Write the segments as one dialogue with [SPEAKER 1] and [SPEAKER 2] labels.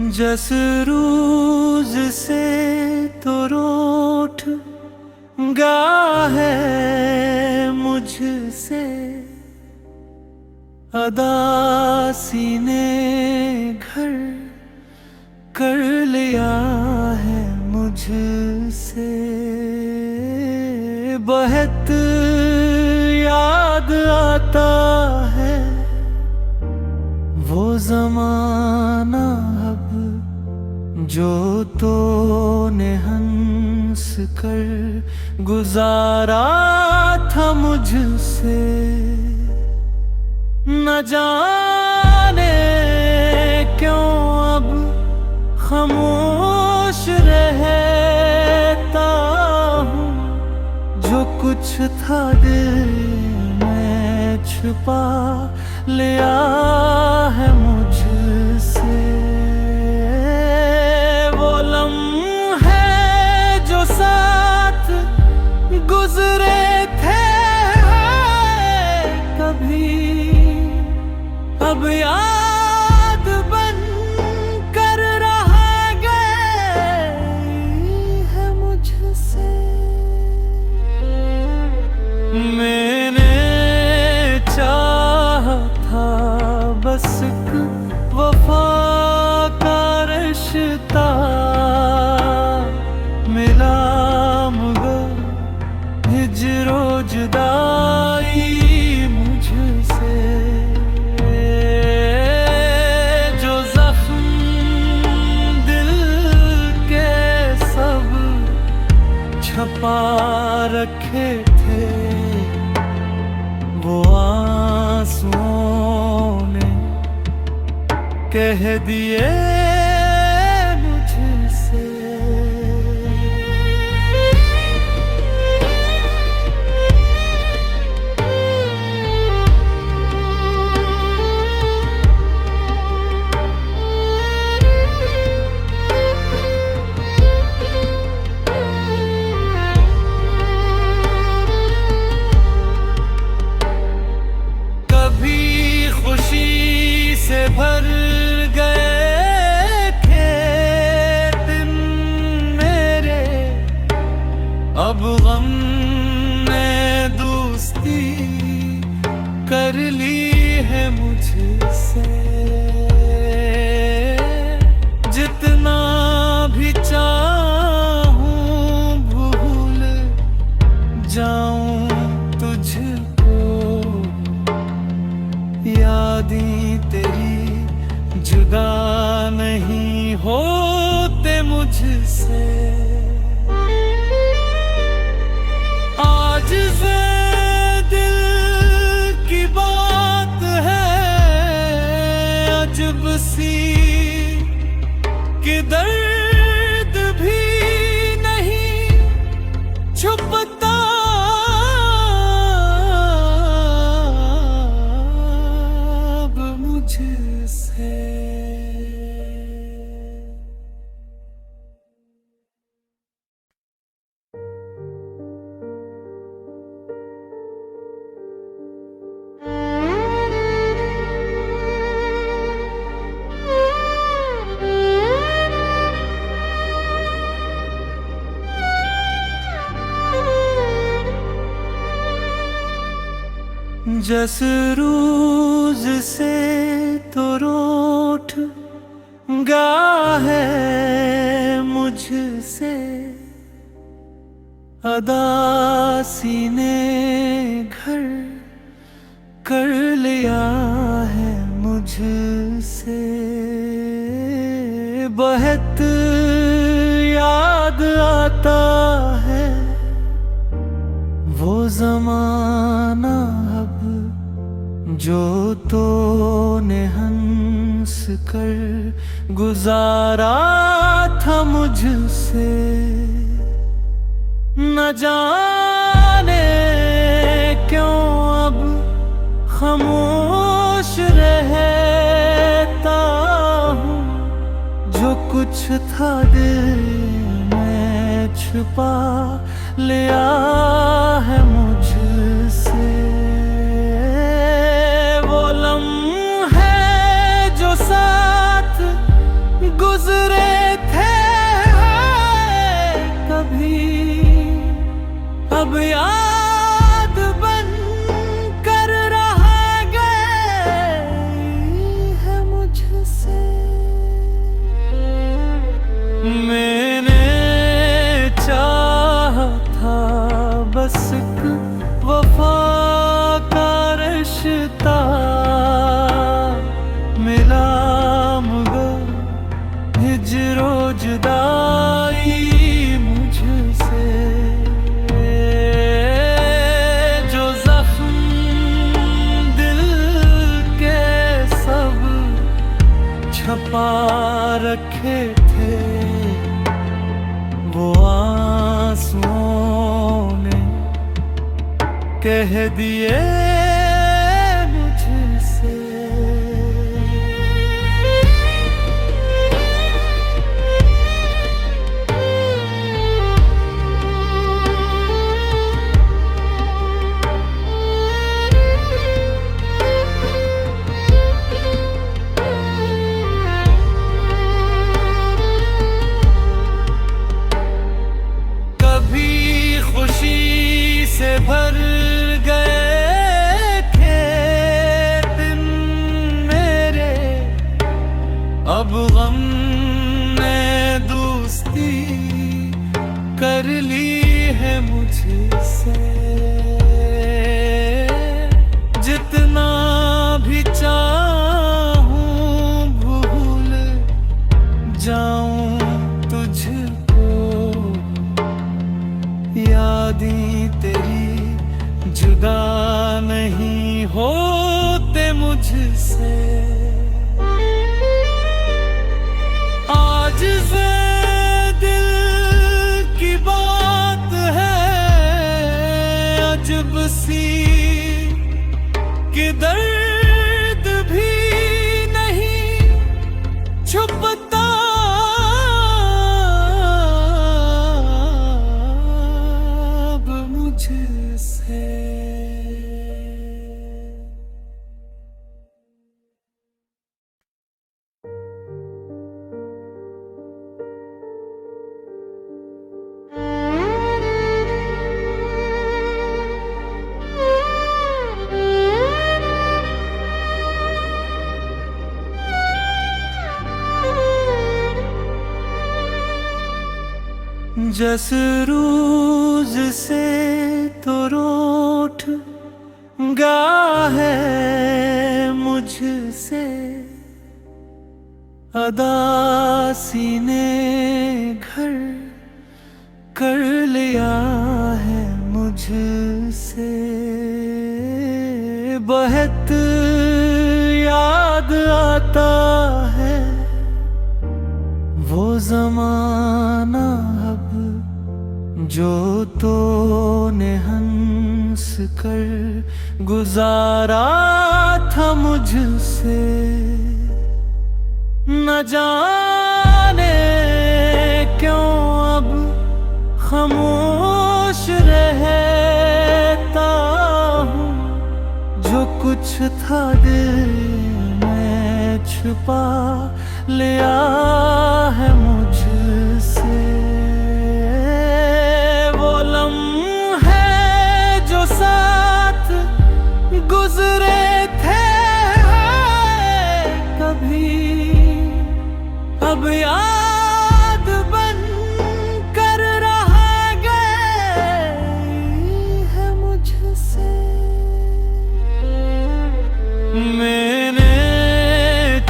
[SPEAKER 1] जस रूज से तो रूठ गा है मुझसे, अदासी ने घर कर लिया है मुझसे। बहुत याद आता है वो जमाना अब जो तूने हंस कर गुजारा था मुझसे। न जाने क्यों अब खामोश रहता हूँ, जो कुछ था दिल में छुपा लिया है मुझसे। वो लम्हे जो साथ गुजरे थे कभी, अब याद बन कर रह गए है मुझसे। मैंने चाहा था बस एक वफा का रिश्ता, मिला मगर हिजरो जुदाई मुझसे। जो जख्म दिल के सब छपा रखे थे, वो आंसुओं ने कह दिए मुझसे। कभी खुशी से भर गए खेत मेरे, अब गम ने दोस्ती कर ली है मुझसे। जितना भी चाहूं भूल जाऊं तुझको, यादें तेरी जुदा नहीं होते मुझसे। आज से दिल की बात है अजब सी, कि दर्द भी नहीं छुपता अब मुझसे। जस रूज से तो रूठ गा है मुझसे, अदासी ने घर कर लिया है मुझसे। बहुत याद आता है वो जमाना अब जो तूने हंस कर गुजारा था मुझसे। न जाने क्यों अब खामोश रहता हूँ, जो कुछ था दिल में छुपा लिया है मुझसे। वो लम्हे जो साथ गुजरे रिश्ता मिला, मगर हिजरो जुदाई मुझसे। जो जख्म दिल के सब छपा रखे थे, वो आंसुओं ने कह दिए मुझसे। कभी खुशी से भर गए खेत मेरे, अब गम ने दोस्ती कर ली है मुझसे। जितना भी चाहूं भूल जाऊं तुझको, यादें तेरी जुदा नहीं होते मुझसे। आज से दिल की बात है अजब सी, कि दर्द भी नहीं छुपता अब मुझसे। जस रूज से तो रूठ गा है मुझसे, अदासी ने घर कर लिया है मुझसे। बहुत याद आता है वो जमाना अब, जो तूने हंस कर गुजारा था मुझसे। न जाने क्यों अब खामोश रहता हूँ, जो कुछ था दिल में छुपा लिया है मुझसे। वो लम्हे जो साथ गुजरे थे कभी, अब याद बन कर रह गए है मुझसे। मैंने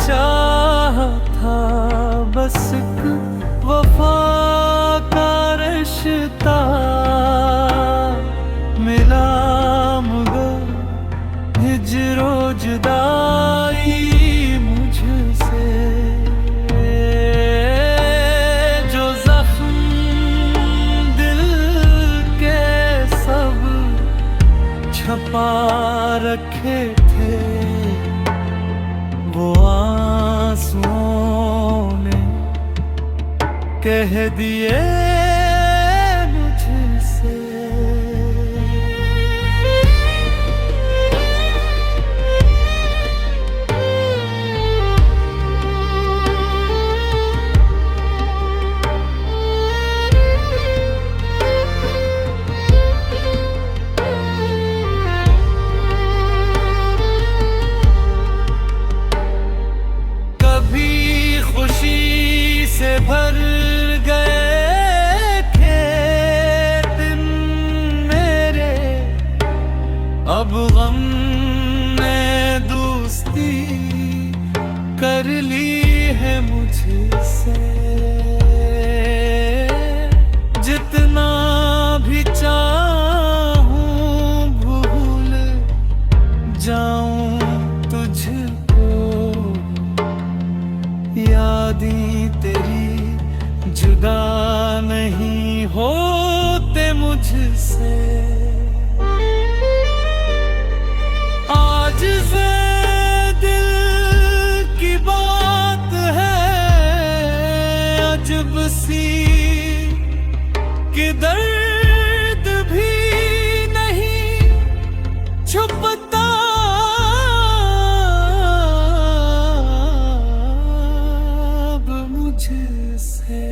[SPEAKER 1] चाहा था बस एक वफा का रिश्ता मिला, मगर हिजरो जुदाई मुझसे। जो जख्म दिल के सब छपा रखे थे, वो आंसुओं ने कह दिए मुझसे। कभी खुशी से भर गए कर ली है मुझसे। जितना भी चाहूं भूल जाऊं तुझको, यादें तेरी जुदा नहीं होते मुझसे। आज से दिल की बात है अजब सी कि दर्द भी नहीं छुपता अब मुझसे।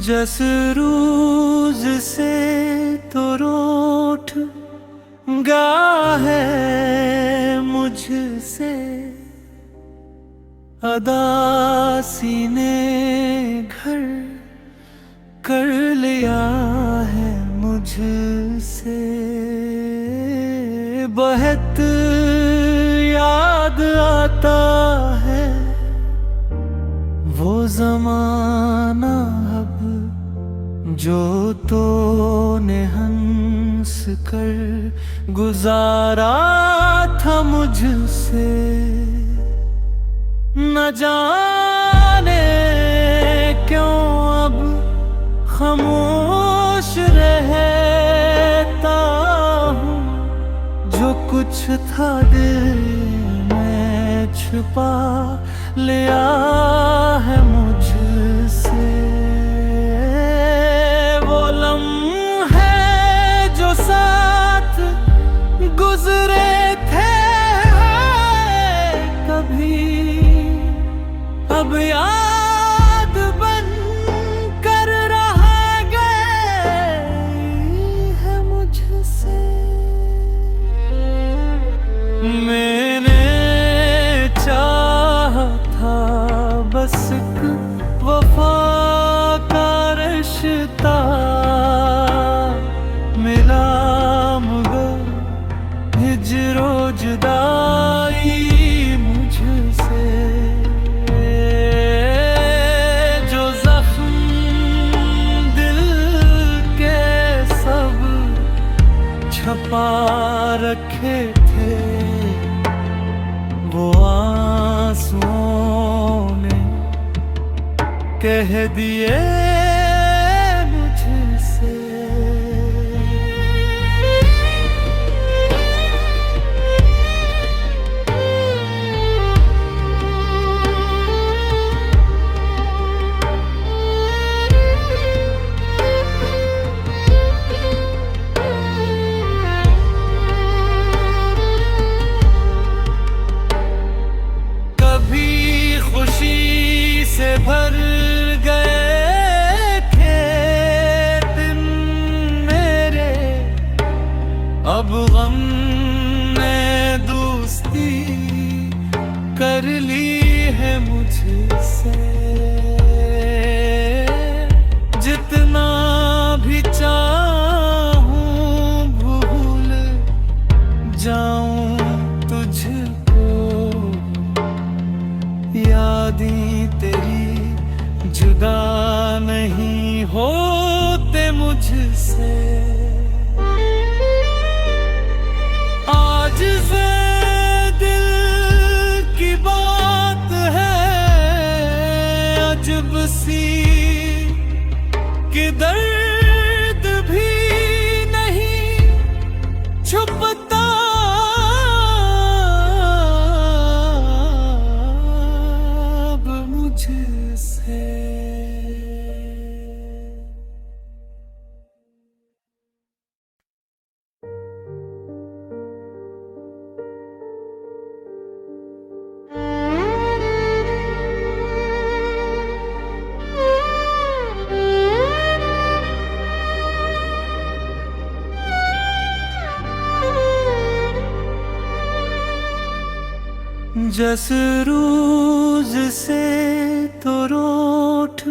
[SPEAKER 1] जस रोज से तो रूठ गा है मुझसे, अदासी ने घर कर लिया है मुझसे। बहुत याद आता है वो जमाना अब जो तूने हंस कर गुजारा था मुझसे। न जाने क्यों अब खामोश रहता हूँ, जो कुछ था दिल में छुपा लिया है मुझसे। वो लम्हे जो साथ गुजरे थे कभी, अब याद बन कर रह गए है मुझसे। मैंने चाहा था बस एक वफा का रिश्ता, मिला मगर हिजरो जुदाई मुझसे। जो जख्म दिल के सब छपा रखे थे, वो आंसुओं ने कह दिए मुझसे। कभी खुशी से भर गए थे दिन मेरे, अब गम ने दोस्ती कर ली है मुझसे। जितना भी चाहूं भूल जाऊं तुझको, यादें तेरी जुदा नहीं होते मुझसे। आज से दिल की बात है अजब सी कि दर्द भी नहीं छुपता अब मुझसे। जस रूज से तो रूठ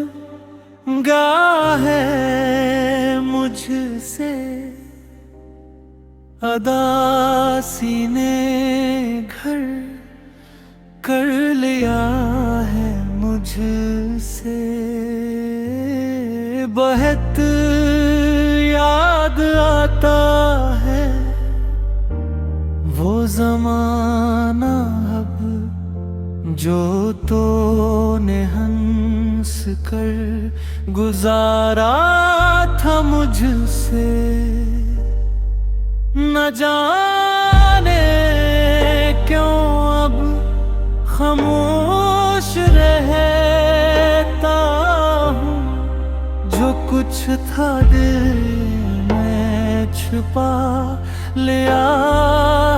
[SPEAKER 1] गा है मुझसे, अदासी ने घर कर लिया है मुझसे। बहुत याद आता है वो जमाना अब जो तूने हंस कर गुजारा था मुझसे। न जाने क्यों अब खामोश रहता हूँ, जो कुछ था दिल में छुपा लिया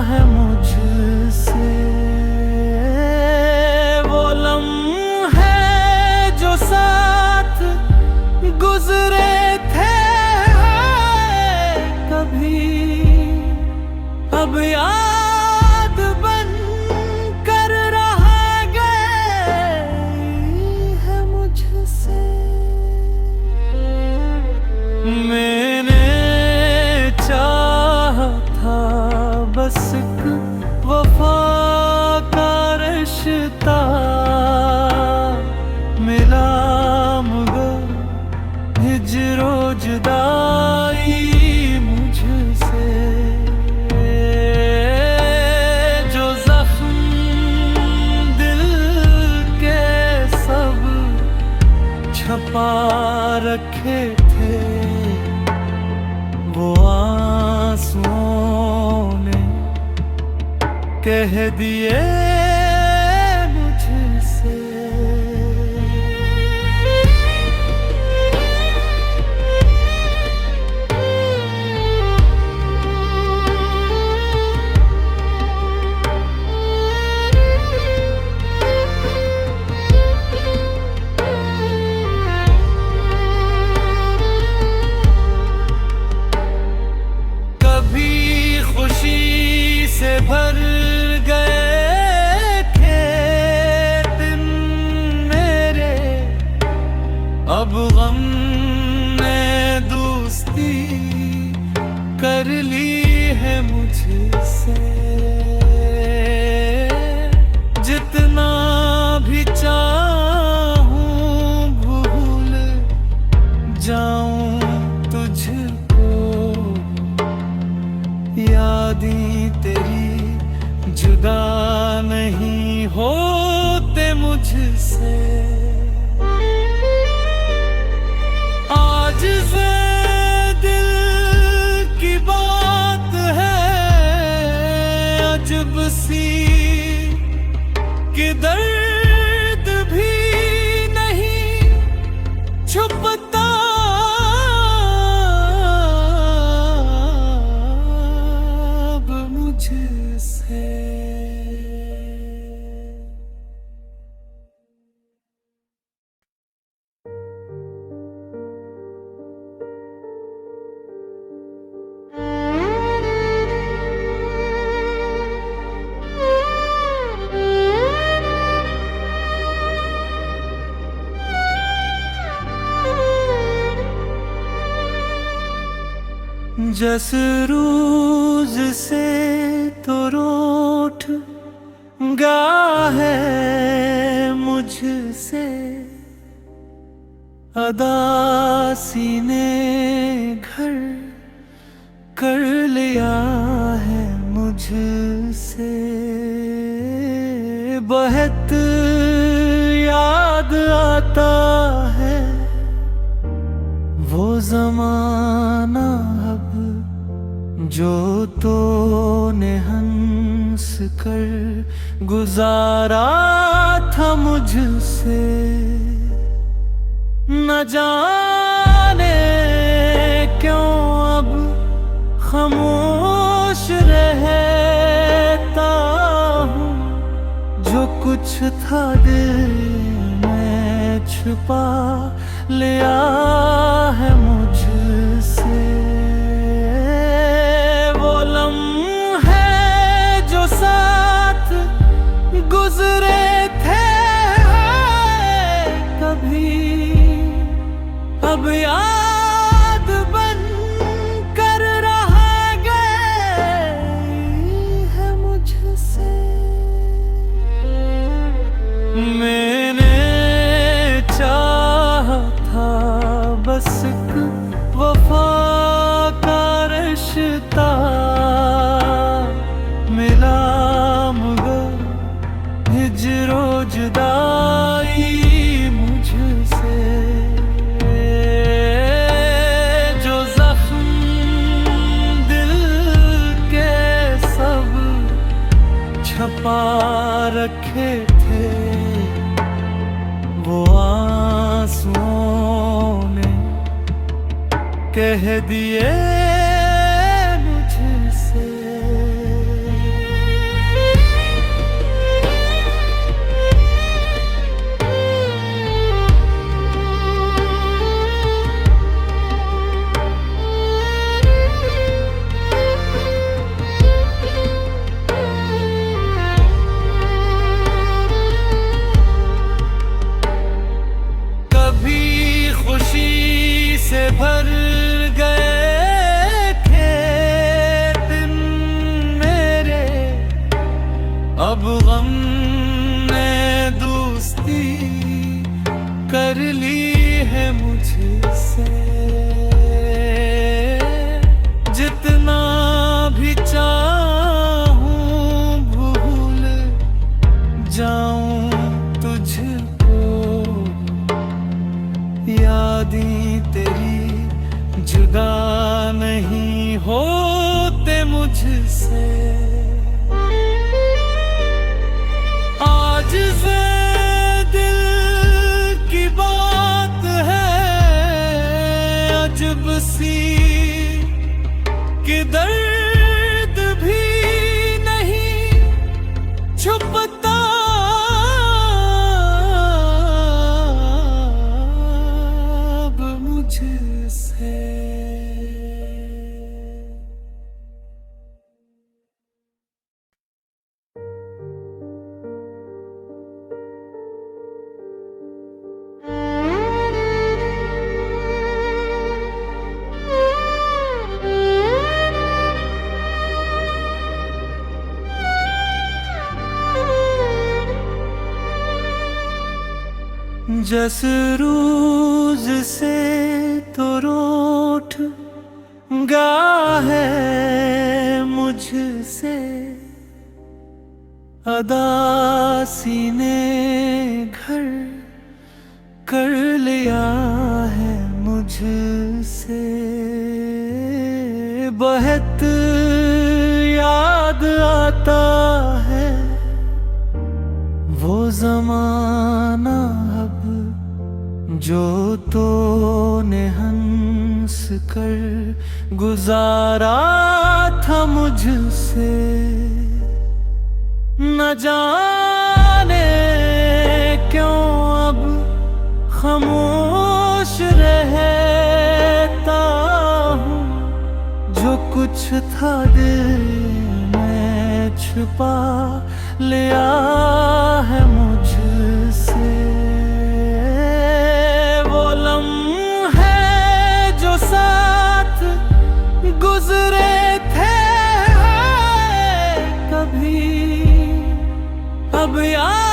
[SPEAKER 1] है मुझसे। वो लम्हे जो साथ गुजरे थे कभी, अब याद बन कर रह गई है मुझसे। मैंने चाहा था बस एक वफा का रिश्ता, मिला मगर हिजरो जुदाई मुझसे। जो जख्म दिल के सब छपा रखे थे, वो आंसुओं ने कह दिए मुझसे। कभी खुशी से भर गए थे दिन मेरे, अब गम ने दोस्ती कर ली है मुझसे। जितना भी चाहूं भूल जाऊं तुझको, यादें तेरी जुदा नहीं होते मुझसे। आज से दिल की बात है अजब सी कि दर्द भी नहीं छुपता अब मुझसे। जस रूज से तो रूठ गा है मुझसे, अदासी ने घर कर लिया है मुझसे। बहुत याद आता है वो जमाना अब जो तूने हंस कर गुजारा था मुझसे। न जाने क्यों अब खामोश रहता हूँ, जो कुछ था दिल में छुपा लिया है मुझसे। वो लम्हे जो साथ गुजरे अब याद बन कर रह गई है मुझसे। मैंने चाहा था बस एक वफा का रिश्ता, मिला मगर हिजरो जुदाई मुझसे। जो जख्म दिल के सब छपा रखे थे, वो आंसुओं ने कह दिए मुझसे। से भर गए थे दिन मेरे, अब गम ने दोस्ती कर ली है मुझसे। जितना भी चाहूं भूल जाऊं तुझको, यादें तेरी जुदा नहीं होते मुझसे। आज से दिल की बात है अजब सी कि दर्द भी नहीं छुपता मुझसे। जस रोज से तो रूठ गा है मुझसे, अदासी ने घर कर लिया है मुझसे। बहुत याद आता है वो ज़माना अब जो तूने हंस कर गुजारा था मुझसे। न जाने क्यों अब खामोश रहता हूँ, जो कुछ था दिल में छुपा लिया है मुझसे। वो लम्हे जो साथ गुजरे थे कभी, अब याद